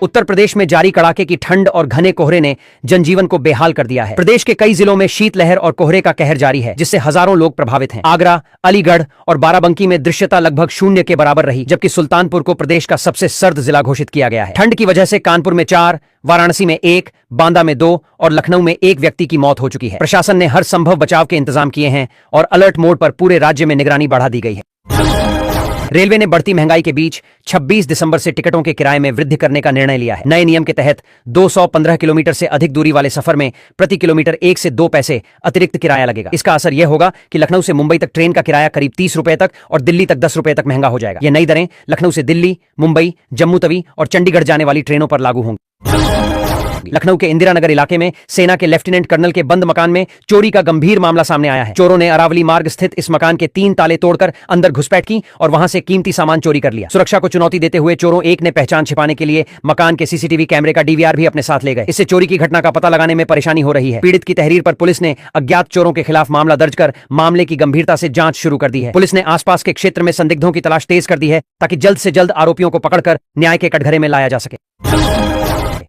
उत्तर प्रदेश में जारी कड़ाके की ठंड और घने कोहरे ने जनजीवन को बेहाल कर दिया है। प्रदेश के कई जिलों में शीतलहर और कोहरे का कहर जारी है, जिससे हजारों लोग प्रभावित हैं। आगरा, अलीगढ़ और बाराबंकी में दृश्यता लगभग शून्य के बराबर रही, जबकि सुल्तानपुर को प्रदेश का सबसे सर्द जिला घोषित किया गया है। ठंड की वजह से कानपुर में 4, वाराणसी में 1, बांदा में 2 और लखनऊ में 1 व्यक्ति की मौत हो चुकी है। प्रशासन ने हर संभव बचाव के इंतजाम किए हैं और अलर्ट मोड पर पूरे राज्य में निगरानी बढ़ा दी गई है। रेलवे ने बढ़ती महंगाई के बीच 26 दिसंबर से टिकटों के किराए में वृद्धि करने का निर्णय लिया है। नए नियम के तहत 215 किलोमीटर से अधिक दूरी वाले सफर में प्रति किलोमीटर 1 से 2 पैसे अतिरिक्त किराया लगेगा। इसका असर यह होगा कि लखनऊ से मुंबई तक ट्रेन का किराया करीब 30 रुपए तक और दिल्ली तक 10 रुपए तक महंगा हो जाएगा। ये नई दरें लखनऊ से दिल्ली, मुंबई, जम्मू तवी और चंडीगढ़ जाने वाली ट्रेनों पर लागू होंगी। लखनऊ के इंदिरा नगर इलाके में सेना के लेफ्टिनेंट कर्नल के बंद मकान में चोरी का गंभीर मामला सामने आया है। चोरों ने अरावली मार्ग स्थित इस मकान के 3 ताले तोड़कर अंदर घुसपैठ की और वहां से कीमती सामान चोरी कर लिया। सुरक्षा को चुनौती देते हुए चोरों एक ने पहचान छिपाने के लिए मकान के सीसीटीवी कैमरे का डीवीआर भी अपने साथ ले गए। इससे चोरी की घटना का पता लगाने में परेशानी हो रही है। पीड़ित की तहरीर पर पुलिस ने अज्ञात चोरों के खिलाफ मामला दर्ज कर मामले की गंभीरता से जांच शुरू कर दी है। पुलिस ने आसपास के क्षेत्र में संदिग्धों की तलाश तेज कर दी है ताकि जल्द से जल्द आरोपियों को पकड़कर न्याय के कटघरे में लाया जा सके।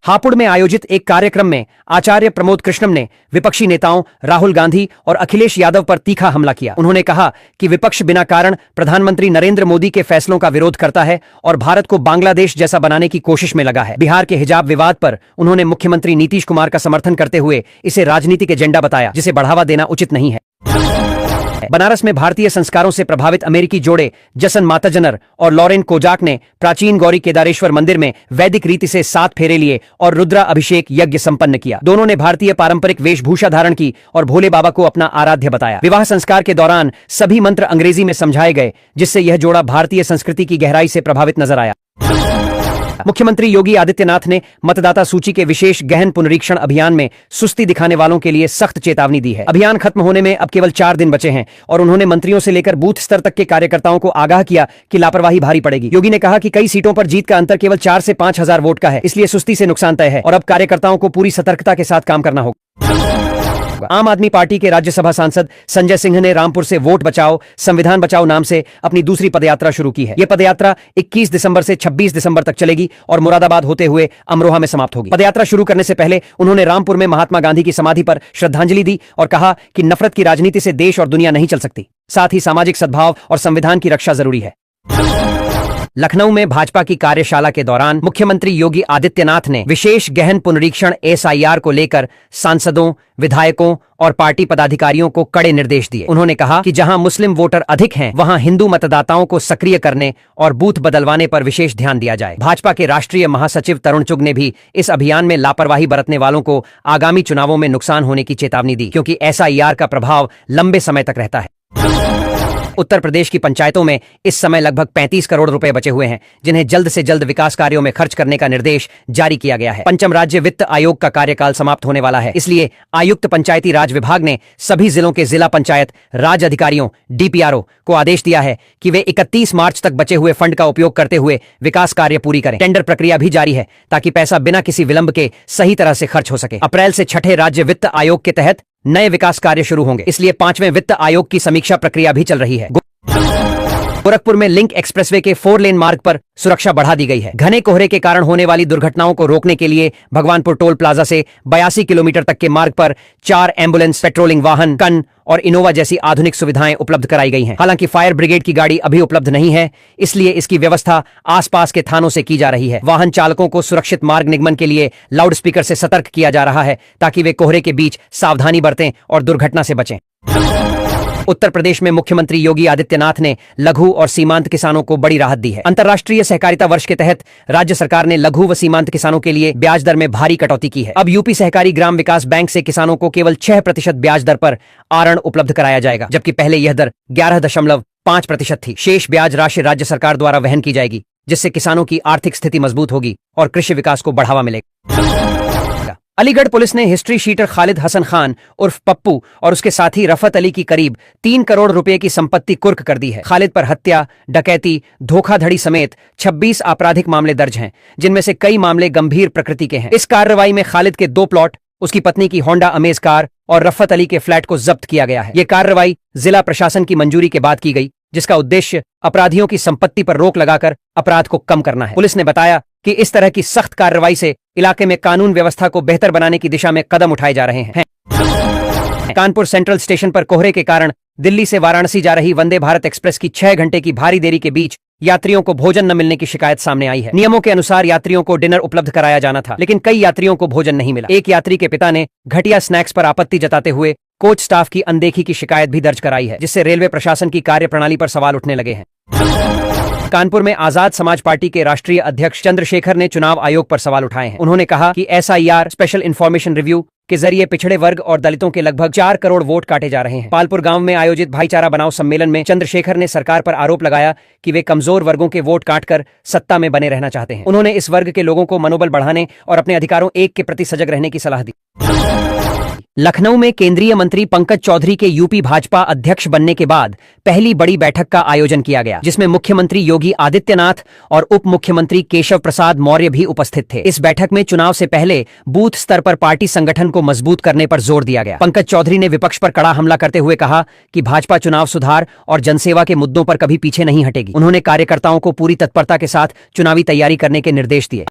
हापुड़ में आयोजित एक कार्यक्रम में आचार्य प्रमोद कृष्णम ने विपक्षी नेताओं राहुल गांधी और अखिलेश यादव पर तीखा हमला किया। उन्होंने कहा कि विपक्ष बिना कारण प्रधानमंत्री नरेंद्र मोदी के फैसलों का विरोध करता है और भारत को बांग्लादेश जैसा बनाने की कोशिश में लगा है। बिहार के हिजाब विवाद पर उन्होंने मुख्यमंत्री नीतीश कुमार का समर्थन करते हुए इसे राजनीतिक एजेंडा बताया, जिसे बढ़ावा देना उचित नहीं है। बनारस में भारतीय संस्कारों से प्रभावित अमेरिकी जोड़े जसन माताजनर और लॉरेन कोजाक ने प्राचीन गौरी केदारेश्वर मंदिर में वैदिक रीति से 7 फेरे लिए और रुद्रा अभिषेक यज्ञ संपन्न किया। दोनों ने भारतीय पारंपरिक वेशभूषा धारण की और भोले बाबा को अपना आराध्य बताया। विवाह संस्कार के दौरान सभी मंत्र अंग्रेजी में समझाए गए, जिससे यह जोड़ा भारतीय संस्कृति की गहराई से प्रभावित नजर आया। मुख्यमंत्री योगी आदित्यनाथ ने मतदाता सूची के विशेष गहन पुनरीक्षण अभियान में सुस्ती दिखाने वालों के लिए सख्त चेतावनी दी है। अभियान खत्म होने में अब केवल 4 दिन बचे हैं और उन्होंने मंत्रियों से लेकर बूथ स्तर तक के कार्यकर्ताओं को आगाह किया कि लापरवाही भारी पड़ेगी। योगी ने कहा कि कई सीटों पर जीत का अंतर केवल 4 से 5 हजार वोट का है, इसलिए सुस्ती से नुकसान तय है और अब कार्यकर्ताओं को पूरी सतर्कता के साथ काम करना होगा। आम आदमी पार्टी के राज्यसभा सांसद संजय सिंह ने रामपुर से वोट बचाओ संविधान बचाओ नाम से अपनी दूसरी पदयात्रा शुरू की है। यह पदयात्रा 21 दिसंबर से 26 दिसंबर तक चलेगी और मुरादाबाद होते हुए अमरोहा में समाप्त होगी। पदयात्रा शुरू करने से पहले उन्होंने रामपुर में महात्मा गांधी की समाधि पर श्रद्धांजलि दी और कहा कि नफरत की राजनीति से देश और दुनिया नहीं चल सकती। साथ ही सामाजिक सद्भाव और संविधान की रक्षा जरूरी है। लखनऊ में भाजपा की कार्यशाला के दौरान मुख्यमंत्री योगी आदित्यनाथ ने विशेष गहन पुनरीक्षण एसआईआर को लेकर सांसदों, विधायकों और पार्टी पदाधिकारियों को कड़े निर्देश दिए। उन्होंने कहा कि जहां मुस्लिम वोटर अधिक हैं, वहां हिंदू मतदाताओं को सक्रिय करने और बूथ बदलवाने पर विशेष ध्यान दिया जाए। भाजपा के राष्ट्रीय महासचिव तरुण चुग ने भी इस अभियान में लापरवाही बरतने वालों को आगामी चुनावों में नुकसान होने की चेतावनी दी, क्योंकि एसआईआर का प्रभाव लंबे समय तक रहता है। उत्तर प्रदेश की पंचायतों में इस समय लगभग 35 करोड़ रुपए बचे हुए हैं, जिन्हें जल्द से जल्द विकास कार्यों में खर्च करने का निर्देश जारी किया गया है। पंचम राज्य वित्त आयोग का कार्यकाल समाप्त होने वाला है, इसलिए आयुक्त पंचायती राज विभाग ने सभी जिलों के जिला पंचायत राज अधिकारियों डीपीआरओ को आदेश दिया है कि वे 31 मार्च तक बचे हुए फंड का उपयोग करते हुए विकास कार्य पूरी करें। टेंडर प्रक्रिया भी जारी है ताकि पैसा बिना किसी विलंब के सही तरह से खर्च हो सके। अप्रैल से 6ठे राज्य वित्त आयोग के तहत नए विकास कार्य शुरू होंगे, इसलिए 5वें वित्त आयोग की समीक्षा प्रक्रिया भी चल रही है। गोरखपुर में लिंक एक्सप्रेसवे के 4 लेन मार्ग पर सुरक्षा बढ़ा दी गई है। घने कोहरे के कारण होने वाली दुर्घटनाओं को रोकने के लिए भगवानपुर टोल प्लाजा से 82 किलोमीटर तक के मार्ग पर 4 एम्बुलेंस, पेट्रोलिंग वाहन, कन और इनोवा जैसी आधुनिक सुविधाएं उपलब्ध कराई गई हैं। हालांकि फायर ब्रिगेड की गाड़ी अभी उपलब्ध नहीं है, इसलिए इसकी व्यवस्था आसपास के थानों से की जा रही है। वाहन चालकों को सुरक्षित मार्ग निगमन के लिए लाउडस्पीकर से सतर्क किया जा रहा है ताकि वे कोहरे के बीच सावधानी बरतें और दुर्घटना से बचें। उत्तर प्रदेश में मुख्यमंत्री योगी आदित्यनाथ ने लघु और सीमांत किसानों को बड़ी राहत दी है। अंतर्राष्ट्रीय सहकारिता वर्ष के तहत राज्य सरकार ने लघु व सीमांत किसानों के लिए ब्याज दर में भारी कटौती की है। अब यूपी सहकारी ग्राम विकास बैंक से किसानों को केवल 6% ब्याज दर पर आरण उपलब्ध कराया जाएगा, जबकि पहले यह दर 11.5% थी। शेष ब्याज राशि राज्य सरकार द्वारा वहन की जाएगी, जिससे किसानों की आर्थिक स्थिति मजबूत होगी और कृषि विकास को बढ़ावा मिलेगा। अलीगढ़ पुलिस ने हिस्ट्री शीटर खालिद हसन खान उर्फ पप्पू और उसके साथी रफत अली की करीब 3 करोड़ रुपए की संपत्ति कुर्क कर दी है। खालिद पर हत्या, डकैती, धोखाधड़ी समेत 26 आपराधिक मामले दर्ज हैं, जिनमें से कई मामले गंभीर प्रकृति के हैं। इस कार्रवाई में खालिद के 2 प्लॉट, उसकी पत्नी की होंडा अमेज कार और रफत अली के फ्लैट को जब्त किया गया है। यह कार्रवाई जिला प्रशासन की मंजूरी के बाद की गई, जिसका उद्देश्य अपराधियों की संपत्ति पर रोक लगाकर अपराध को कम करना है। पुलिस ने बताया कि इस तरह की सख्त कार्रवाई से इलाके में कानून व्यवस्था को बेहतर बनाने की दिशा में कदम उठाए जा रहे हैं। कानपुर सेंट्रल स्टेशन पर कोहरे के कारण दिल्ली से वाराणसी जा रही वंदे भारत एक्सप्रेस की 6 घंटे की भारी देरी के बीच यात्रियों को भोजन न मिलने की शिकायत सामने आई है। नियमों के अनुसार यात्रियों को डिनर उपलब्ध कराया जाना था, लेकिन कई यात्रियों को भोजन नहीं मिला। एक यात्री के पिता ने घटिया स्नैक्स पर आपत्ति जताते हुए कोच स्टाफ की अनदेखी की शिकायत भी दर्ज कराई है, जिससे रेलवे प्रशासन की कार्यप्रणाली पर सवाल उठने लगे हैं। कानपुर में आजाद समाज पार्टी के राष्ट्रीय अध्यक्ष चंद्रशेखर ने चुनाव आयोग पर सवाल उठाए हैं। उन्होंने कहा कि SIR स्पेशल इन्फॉर्मेशन रिव्यू के जरिए पिछड़े वर्ग और दलितों के लगभग 4 करोड़ वोट काटे जा रहे हैं। पालपुर गांव में आयोजित भाईचारा बनाओ सम्मेलन में चंद्रशेखर ने सरकार पर आरोप लगाया कि वे कमजोर वर्गों के वोट काटकर सत्ता में बने रहना चाहते हैं। उन्होंने इस वर्ग के लोगों को मनोबल बढ़ाने और अपने अधिकारों के प्रति सजग रहने की सलाह दी। लखनऊ में केंद्रीय मंत्री पंकज चौधरी के यूपी भाजपा अध्यक्ष बनने के बाद पहली बड़ी बैठक का आयोजन किया गया, जिसमें मुख्यमंत्री योगी आदित्यनाथ और उप मुख्यमंत्री केशव प्रसाद मौर्य भी उपस्थित थे। इस बैठक में चुनाव से पहले बूथ स्तर पर पार्टी संगठन को मजबूत करने पर जोर दिया गया। पंकज चौधरी ने विपक्ष पर कड़ा हमला करते हुए कहा कि भाजपा चुनाव सुधार और जनसेवा के मुद्दों पर कभी पीछे नहीं हटेगी। उन्होंने कार्यकर्ताओं को पूरी तत्परता के साथ चुनावी तैयारी करने के निर्देश दिए।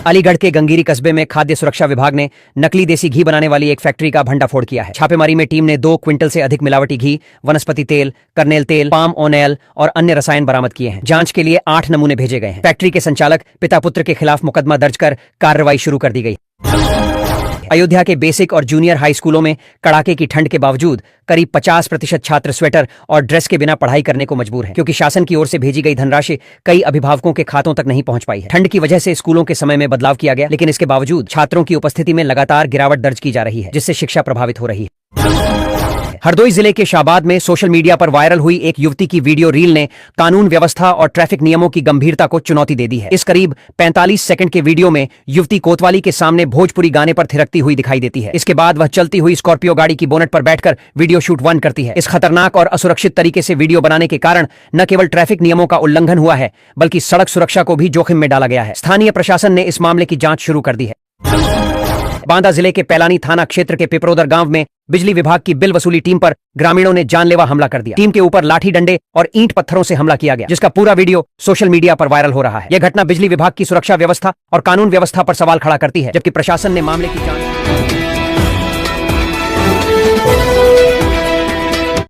अलीगढ़ के गंगीरी कस्बे में खाद्य सुरक्षा विभाग ने नकली देसी घी बनाने वाली एक फैक्ट्री का भंडाफोड़ किया है। छापेमारी में टीम ने 2 क्विंटल से अधिक मिलावटी घी, वनस्पति तेल, कर्नेल तेल, पाम ऑयल और अन्य रसायन बरामद किए हैं। जांच के लिए 8 नमूने भेजे गए हैं। फैक्ट्री के संचालक पिता पुत्र के खिलाफ मुकदमा दर्ज कर कार्रवाई शुरू कर दी गई। अयोध्या के बेसिक और जूनियर हाई स्कूलों में कड़ाके की ठंड के बावजूद करीब 50% छात्र स्वेटर और ड्रेस के बिना पढ़ाई करने को मजबूर हैं, क्योंकि शासन की ओर से भेजी गई धनराशि कई अभिभावकों के खातों तक नहीं पहुंच पाई है। ठंड की वजह से स्कूलों के समय में बदलाव किया गया, लेकिन इसके बावजूद छात्रों की उपस्थिति में लगातार गिरावट दर्ज की जा रही है, जिससे शिक्षा प्रभावित हो रही है। हरदोई जिले के शाबाद में सोशल मीडिया पर वायरल हुई एक युवती की वीडियो रील ने कानून व्यवस्था और ट्रैफिक नियमों की गंभीरता को चुनौती दे दी है। इस करीब 45 सेकंड के वीडियो में युवती कोतवाली के सामने भोजपुरी गाने पर थिरकती हुई दिखाई देती है। इसके बाद वह चलती हुई स्कॉर्पियो गाड़ी की बोनट पर बैठकर वीडियो शूट 1 करती है। इस खतरनाक और असुरक्षित तरीके से वीडियो बनाने के कारण न केवल ट्रैफिक नियमों का उल्लंघन हुआ है, बल्कि सड़क सुरक्षा को भी जोखिम में डाला गया है। स्थानीय प्रशासन ने इस मामले की जांच शुरू कर दी है। बांदा जिले के पैलानी थाना क्षेत्र के पिपरोदर गांव में बिजली विभाग की बिल वसूली टीम पर ग्रामीणों ने जानलेवा हमला कर दिया। टीम के ऊपर लाठी डंडे और ईंट पत्थरों से हमला किया गया, जिसका पूरा वीडियो सोशल मीडिया पर वायरल हो रहा है। यह घटना बिजली विभाग की सुरक्षा व्यवस्था और कानून व्यवस्था पर सवाल खड़ा करती है, जबकि प्रशासन ने मामले की जांच